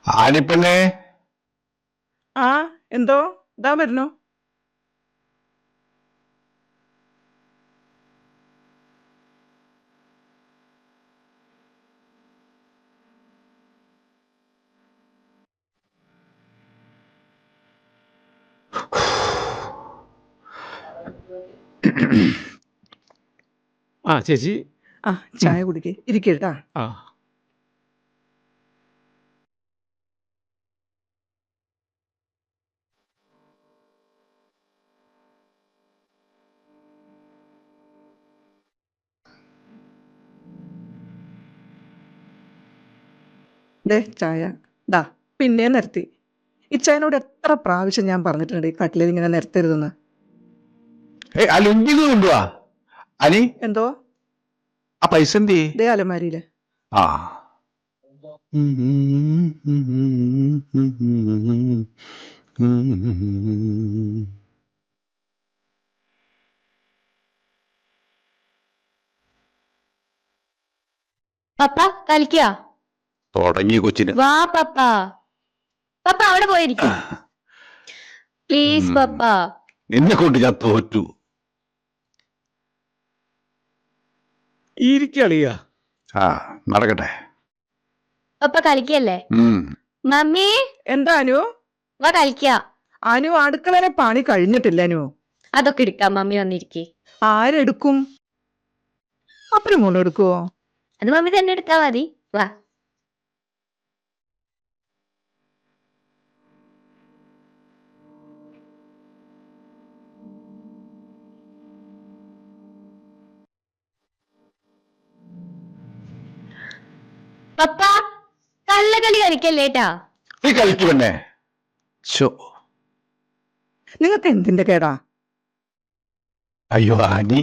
ആനിപ്പെണ്ണേ. ആ എന്തോ ഇതാ വരുന്നു. ആ ചേച്ചി. ആ ചായ കുടിക്കേ ഇരിക്കേട്ടാ. ആ ദേ ചായ. ദാ പിന്നെ നിരത്തി. ഇച്ചായനോട് എത്ര പ്രാവശ്യം ഞാൻ പറഞ്ഞിട്ടുണ്ട് ഈ കട്ടിലിൽ ഇങ്ങനെ നിരത്തരുതെന്ന്. ആ ലുങ്കി കൊണ്ടുവാ. അനി എന്തോ ആ പൈസ എന്തി? ദേ അലമാരിയില്. ആ പപ്പ കളിക്കാ തുടങ്ങി കൊച്ചിന്. വാ പപ്പ. പപ്പ അവിടെ പോയിരിക്കും. പ്ലീസ് പപ്പ. നിന്നെ കൊണ്ട് ഞാൻ തോറ്റു. ഇരിക്കളിയാ. ആ നടക്കട്ടെ. പപ്പ കളിക്കല്ലേ? മമ്മി എന്താ അനു? വാ കളിക്കാ. അനു അടുക്കളയിലെ പണി കഴിഞ്ഞിട്ടില്ല അനു. അതൊക്കെ എടുക്കാം, മമ്മി വന്നിരിക്കേ. ആരെടുക്കും? അപ്പനും മോളും എടുക്കുവോ? അത് മമ്മി തന്നെ എടുത്താ മതി. വാ. പപ്പ കള്ളകളി കളിക്കല്ലേട്ടാ. നീ കളിക്കു പെണ്ണേ. നിങ്ങൾക്ക് എന്തിന്റെ കേടാ? അയ്യോ ആനി.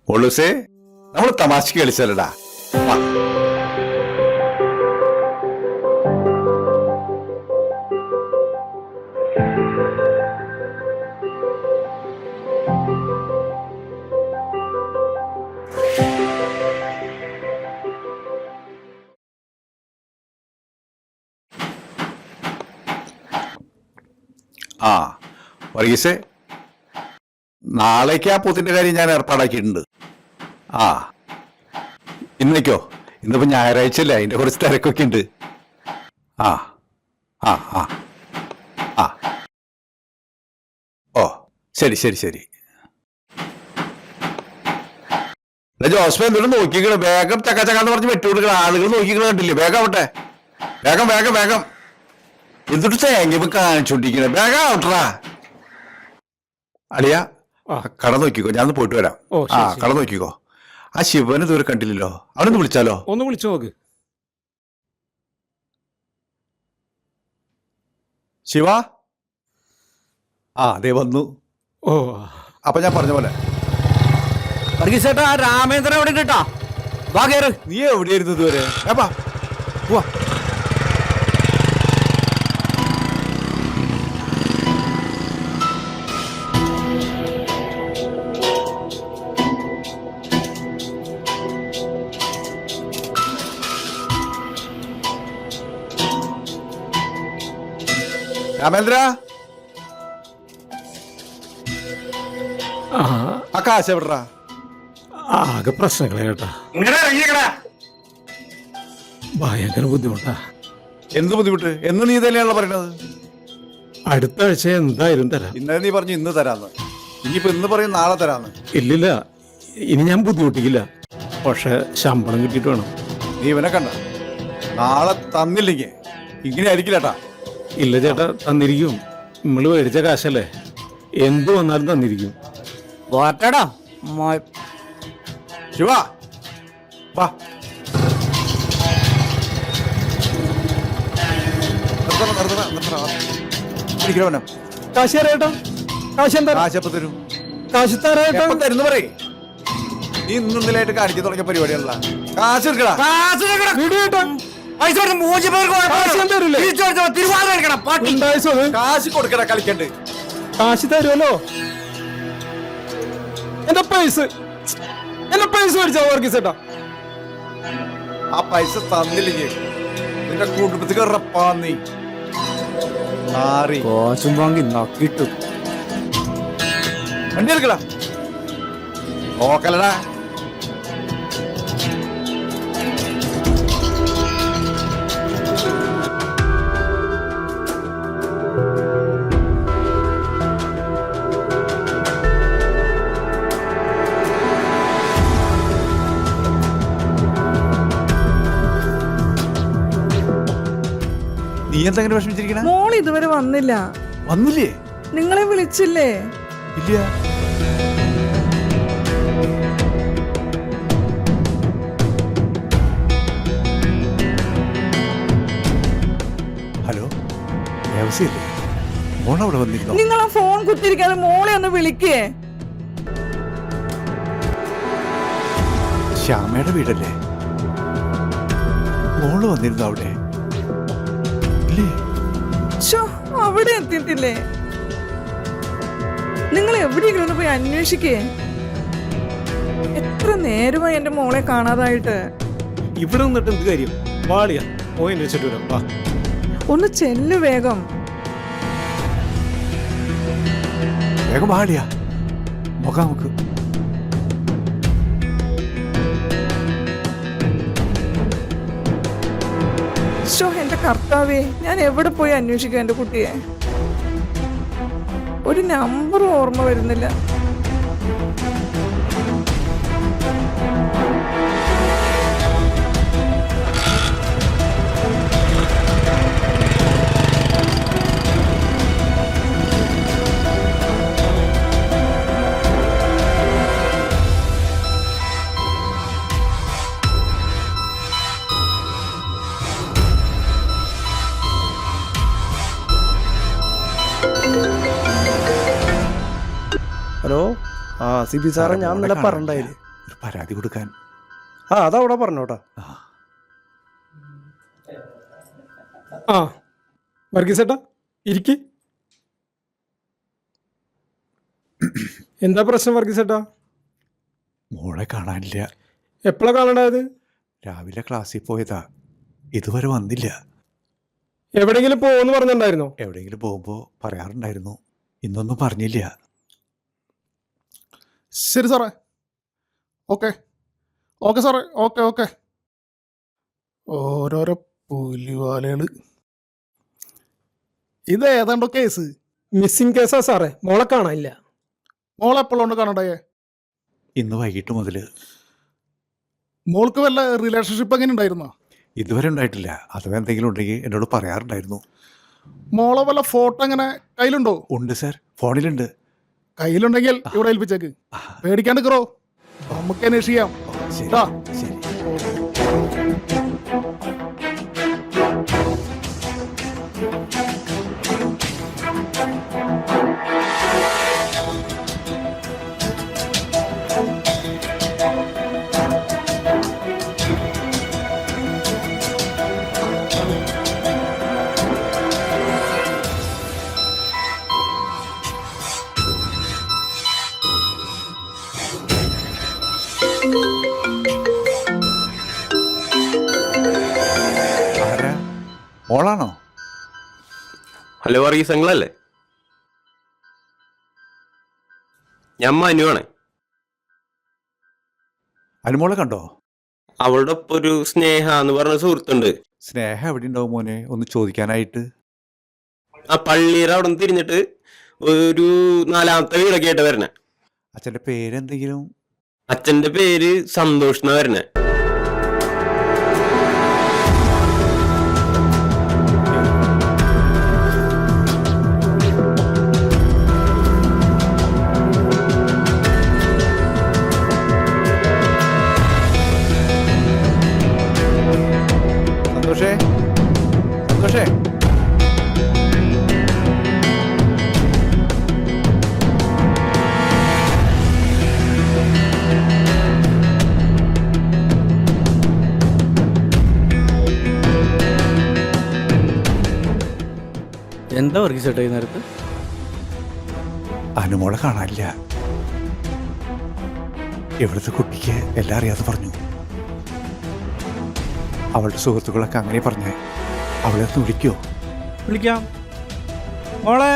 ഒളുസേ നമ്മൾ തമാശക്ക് കളിച്ചാലടാ. ആ വർഗീസേ, നാളേക്ക് ആ പൂത്തിന്റെ കാര്യം ഞാൻ ഏർപ്പാടാക്കിയിട്ടുണ്ട്. ആ ഇന്നേക്കോ? ഇന്നിപ്പോ ഞായറാഴ്ച അല്ലേ, അതിന്റെ കുറച്ച് തിരക്കൊക്കെ ഉണ്ട്. ആ ആ ആ ആ ഓ ശരി ശരി ശരി. ജോസ്മ എന്തുകൊണ്ട് നോക്കിക്കണ? വേഗം ചക്കാന്ന് പറഞ്ഞ് വെട്ടുകൊടുക്കണം. ആളുകൾ നോക്കിക്കണ കണ്ടില്ലേ? വേഗം ആവട്ടെ, വേഗം വേഗം വേഗം. എന്തൊട്ട് തേങ്ങ കാണിച്ചോണ്ടിരിക്കണേ? വേഗം ആവട്ടാ. അളിയ കട നോക്കിക്കോ, ഞാൻ പോയിട്ട് വരാം. ആ കട നോക്കിക്കോ. ആ ശിവനെ ഇതുവരെ കണ്ടില്ലല്ലോ, അവനൊന്ന് വിളിച്ചാലോ? ഒന്ന് വിളിച്ചു നോക്ക്. ശിവ. ആ അതെ വന്നു. ഓ അപ്പൊ ഞാൻ പറഞ്ഞ പോലെ വർഗീസേട്ടാ, രാമേന്ദ്രൻ എവിടെ കേട്ടാ? വാ കേറ്. നീ എവിടെയായിരുന്നു ഇതുവരെ? പോവാ. രാമേന്ദ്ര, ആ കാശ് എവിടാ? ആകെ പ്രശ്നങ്ങളെ കേട്ടാ. ഭയങ്കര ബുദ്ധിമുട്ടാ. എന്ത് ബുദ്ധിമുട്ട്? എന്ന് നീ തന്നെയാണല്ലോ പറയണത്. അടുത്ത ആഴ്ച എന്തായാലും തരാം. ഇന്നലെ നീ പറഞ്ഞു ഇന്ന് തരാന്ന്. ഇനിയിപ്പോ ഇന്ന് പറയും നാളെ തരാന്ന്. ഇല്ലില്ല, ഇനി ഞാൻ ബുദ്ധിമുട്ടിക്കില്ല. പക്ഷെ ശമ്പളം കിട്ടിയിട്ട് വേണം. നീ ഇവനെ കണ്ട? നാളെ തന്നില്ലെങ്കിൽ ഇങ്ങനെ ആയിരിക്കില്ലേട്ടാ. ഇല്ല ചേട്ടാ, തന്നിരിക്കും. നമ്മള് മേടിച്ച കാശല്ലേ, എന്തു വന്നാലും തന്നിരിക്കും. വാട്ടടാ ശിവ വാ. കാശ് തരാട്ടോ. കാശ് എന്താ? കാശപ്പ തരും. കാശ് തരാട്ടോ. തരുന്നു പറയേ. നീ ഇന്നലായിട്ട് കാണിച്ചു തുടങ്ങിയ പരിപാടിയല്ല. കാശ് എടുക്കടാ. കാശ് കൊടുക്കടാ, കളിക്കണ്ട്. കാശ് തരുമല്ലോ. എന്റെ പൈസ എന്നെ പൈസ മേടിച്ചാ വർഗീസേട്ടാ? ആ പൈസ തന്നില്ലെങ്കിൽ നിന്റെ കുടുംബത്തിൽ കയറപ്പാന്നീ ആറി കോച്ചും വാങ്ങി നക്കിട്ടു. വണ്ടി എടുക്കടാ. നോക്കലടാ. നീ എന്തെങ്കിലും വിഷമിച്ചിരിക്കണ? മോൾ ഇതുവരെ വന്നില്ല. വന്നില്ലേ? നിങ്ങളെ വിളിച്ചില്ലേ? ഇല്ല. ഹലോ, ദേവസിയല്ലേ? മോളവിടെ വന്നിരുന്നോ? നിങ്ങൾ ആ ഫോൺ കുത്തിരിക്കാതെ മോളെ ഒന്ന് വിളിക്കേ. ശ്യാമയുടെ വീടല്ലേ? മോള് വന്നിരുന്നു അവിടെ ഇല്ലേ? അവിടെ എത്തിയിട്ടില്ലേ? നിങ്ങൾ എവിടെയെങ്കിലും ഒന്ന് പോയി അന്വേഷിക്കേ. എത്ര നേരമായി എന്റെ മോളെ കാണാതായിട്ട്. ഇവിടെ നിന്നിട്ട് എന്ത് കാര്യം? വാളിയാ, പോയി അന്വേഷിച്ചിട്ട് വരാം. വാ. ഒന്ന് ചെല്ലു വേഗം. വേഗം പാടിയാ നോക്കാം നമുക്ക്. എന്റെ കർത്താവേ, ഞാൻ എവിടെ പോയി അന്വേഷിക്കാം എന്റെ കുട്ടിയെ? ഒരു നമ്പർ ഓർമ്മ വരുന്നില്ല. ഹലോ, ആ CP സാറേ, ഞാൻ ഇന്നലെ പറഞ്ഞില്ലേ ഒരു പരാതി കൊടുക്കാൻ. ആ അതവിടെ പറഞ്ഞോട്ടാ. ആ വർഗീസേട്ടാ, ഇരിക്ക്. എന്താ പ്രശ്നം വർഗീസേട്ടാ? മോളെ കാണാനില്ല. എപ്പോഴാ കാണണ്ടായത്? രാവിലെ ക്ലാസ്സിൽ പോയതാ, ഇതുവരെ വന്നില്ല. എവിടെയെങ്കിലും പോകുമെന്ന് പറഞ്ഞിട്ടുണ്ടായിരുന്നോ? എവിടെയെങ്കിലും പോകുമ്പോൾ പറയാറുണ്ടായിരുന്നു, ഇന്നൊന്നും പറഞ്ഞില്ല. ശരി സാറേ, ഓക്കെ ഓക്കെ സാറേ, ഓക്കെ ഓക്കെ. ഓരോരോ പുലിവാലകള്. ഇത് ഏതാണ്ടോ കേസ്. മിസ്സിംഗ് കേസാ സാറേ, മോളെ കാണാനില്ല. മോളെപ്പോഴുണ്ട് കാണണ്ടേ? ഇന്ന് വൈകിട്ട് മുതൽ. മോൾക്ക് വല്ല റിലേഷൻഷിപ്പ് എങ്ങനെ ഉണ്ടായിരുന്നോ? ഇതുവരെ ഉണ്ടായിട്ടില്ല. അഥവാ എന്തെങ്കിലും ഉണ്ടെങ്കിൽ എന്നോട് പറയാറുണ്ടായിരുന്നു. മോളെ വല്ല ഫോട്ടോ എങ്ങനെ കയ്യിലുണ്ടോ? ഉണ്ട് സാർ, ഫോണിലുണ്ട്. കയ്യിലുണ്ടെങ്കിൽ ഇവിടെ ഏൽപ്പിച്ചേക്ക്. പേടിക്കാണ്ട് കറോ, നമുക്ക് അന്വേഷിക്കാം. ശരി ട്ടാ. ശരി. ആരാ? മോളാണോ? ഹലോ വർഗീസങ്ങളല്ലേ? ഞാൻ മനുവാണ്. അനുമോളെ കണ്ടോ? അവളുടെ ഒപ്പം ഒരു സ്നേഹ എന്ന് പറഞ്ഞ സുഹൃത്തുണ്ട്. സ്നേഹ എവിടെ ഉണ്ടാവും മോനെ? ഒന്ന് ചോദിക്കാനായിട്ട്. ആ പള്ളിയുടെ അവിടെ നിന്ന് തിരിഞ്ഞിട്ട് ഒരു 4ാമത്തെ വീടൊക്കെ ആയിട്ട് വരണേ. അച്ഛൻ്റെ പേരെന്തെങ്കിലും? അച്ഛന്റെ പേര് സന്തോഷ് എന്നാ വരണേ. സന്തോഷേ, സന്തോഷേ. എന്താ വർഗീസേട്ടാ ഈ നേരത്ത്? അനുമോളെ കാണാനില്ല. ഇവിടുത്തെ കുട്ടിക്ക് എല്ലാം അറിയാതെ പറഞ്ഞു. അവളുടെ സുഹൃത്തുക്കളൊക്കെ അങ്ങനെ പറഞ്ഞേ. അവളെ ഒന്ന് വിളിക്കോ? വിളിക്കാം. മോളെ,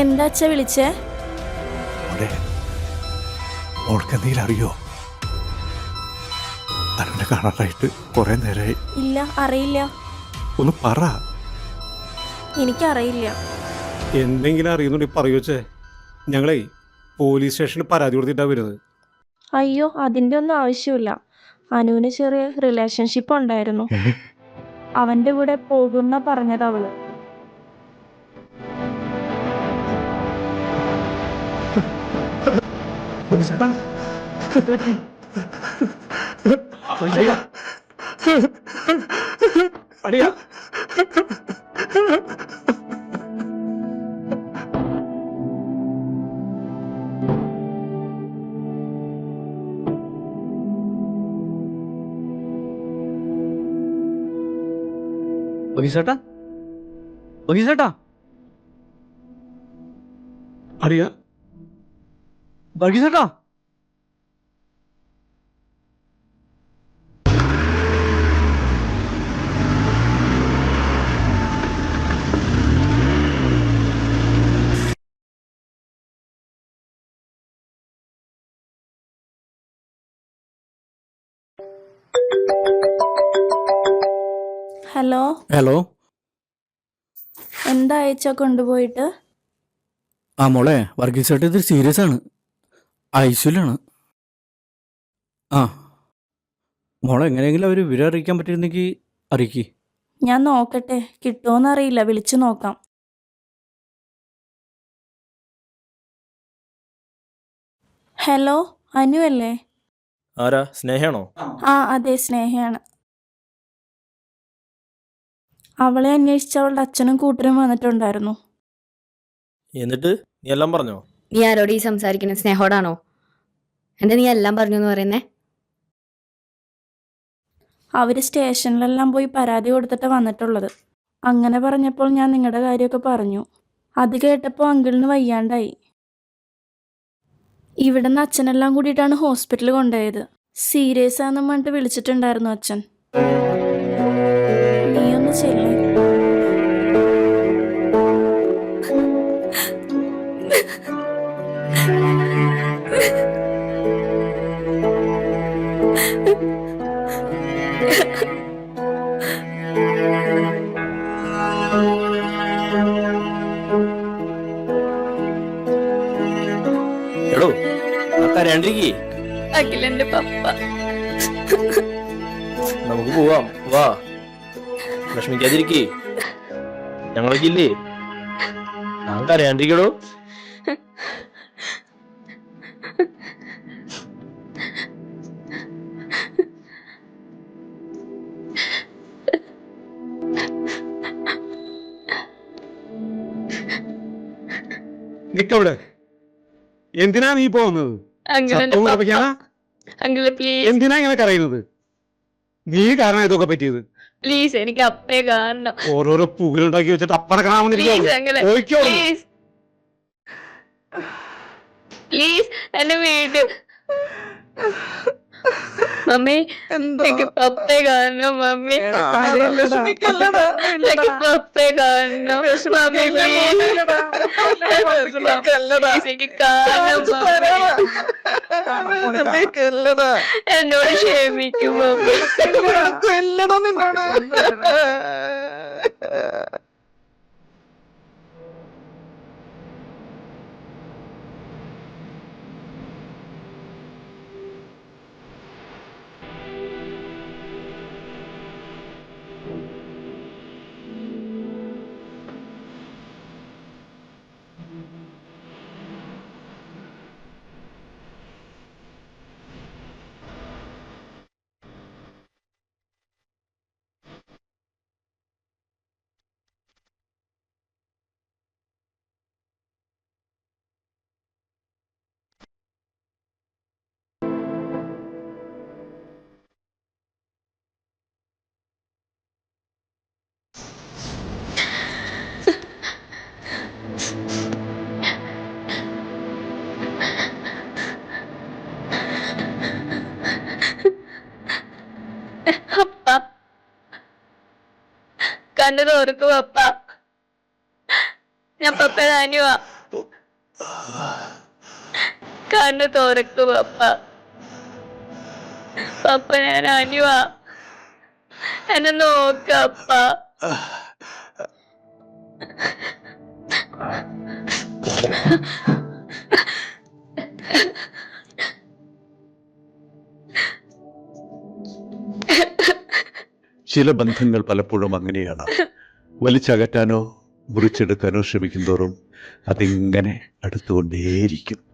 എന്താ അച്ഛ വിളിച്ചേ? മോളെ, മോൾക്ക് എന്തെങ്കിലും അറിയോ? അരുണിനെ കാണാറായിട്ട് കുറെ നേരമായി. ഇല്ല, അറിയില്ല. ഒന്ന് പറ. എനിക്കറിയില്ല. എന്തെങ്കിലും അറിയുന്നുണ്ടെങ്കിൽ പറയുവച്ചേ. ഞങ്ങളെ പോലീസ് സ്റ്റേഷനിൽ പരാതി കൊടുത്തിട്ടാണ് വരുന്നത്. അയ്യോ, അതിൻ്റെ ഒന്നും ആവശ്യമില്ല. അനുവിന് ചെറിയ റിലേഷൻഷിപ്പ് ഉണ്ടായിരുന്നു. അവന്റെ കൂടെ പോകുന്ന പറഞ്ഞത് അവള്. ബഗീസേട്ടാ, ബഗീസേട്ടാ, അറിയാ ബഗീസേട്ടാ. Hello, hello. എന്താ അയച്ച കൊണ്ടുപോയിട്ട്? ആ മോളെ, വർഗീസേട്ട ഇത് സീരിയസ് ആണ്. ഐസിയുലാണ്. ആ മോളെ, എങ്ങനെയെങ്കിലും അവർ വിവരം അറിയിക്കാൻ പറ്റിയിരുന്നെങ്കിൽ അറിയിക്കി. ഞാൻ നോക്കട്ടെ, കിട്ടുമോന്നറിയില്ല. വിളിച്ചു നോക്കാം. ഹലോ, അനു അല്ലേ? ആരാ? സ്നേഹയാണോ? ആ അതെ, സ്നേഹയാണ്. അവളെ അന്വേഷിച്ച് അവളുടെ അച്ഛനും കൂട്ടരും വന്നിട്ടുണ്ടായിരുന്നു. എന്നിട്ട് നീ എല്ലാം പറഞ്ഞോ? നീ ആരോട് ഈ സംസാരിക്കുന്ന? സ്നേഹോടാണോ? എന്താ നീ എല്ലാം പറഞ്ഞു എന്ന് പറയുന്നേ? അവര് സ്റ്റേഷനിലെല്ലാം പോയി പരാതി കൊടുത്തിട്ട് വന്നിട്ടുള്ളത്. അങ്ങനെ പറഞ്ഞപ്പോൾ ഞാൻ നിങ്ങളുടെ കാര്യമൊക്കെ പറഞ്ഞു. അത് കേട്ടപ്പോൾ അങ്കിളിന് വയ്യാണ്ടായി. ഇവിടുന്ന് അച്ഛനെല്ലാം കൂടിയിട്ടാണ് ഹോസ്പിറ്റലിൽ കൊണ്ടുപോയത്. സീരിയസ് ആണെന്ന് പറഞ്ഞിട്ട് വിളിച്ചിട്ടുണ്ടായിരുന്നു അച്ഛൻ. നീ ഒന്ന് ചെല്ലേ. എടോ, കരയാണ്ടിരിക്കേ. അഖിലെന്റെ പപ്പ. നമുക്ക് പോവാം, വാ. വിഷമിക്കാതിരിക്കേ, ഞങ്ങളൊക്കെ ഇല്ലേ. ഞാൻ കരയാണ്ടിരിക്കടോ. നിക്കവിടെ. എന്തിനാ നീ പോകുന്നത്? അങ്കിള് പ്ലീസ്, എന്തിനാ ഇങ്ങനെ കരയുന്നത്? നീ കാരണം ഇതൊക്കെ പറ്റിയത്. പ്ലീസ്, എനിക്ക് അപ്പേ കാണണം. ഓരോരോ പൂകളുണ്ടാക്കി വെച്ചിട്ട് അപ്പനെ കാണാമെന്നിരിക്കും. പ്ലീസ് എന്നെ വീട്. മമ്മി, എനിക്ക് പപ്പേ കാണണം. മമ്മി, എനിക്ക് പപ്പേ കാണണം. മമ്മി പ്ലീസ്, എനിക്ക് കാണണം. എന്നോട് ക്ഷമിക്കും മമ്മി. കണ്ണു തോർക്കു പപ്പ. ഞാൻ പപ്പയുടെ അനുവാ. കണ്ണു തോർക്കു പപ്പ. പപ്പ ഞാൻ അനുവാ. എന്നെ നോക്കപ്പ. ചില ബന്ധങ്ങൾ പലപ്പോഴും അങ്ങനെയാണ്. വലിച്ചകറ്റാനോ മുറിച്ചെടുക്കാനോ ശ്രമിക്കും തോറും അതിങ്ങനെ അടുത്തുകൊണ്ടേയിരിക്കും.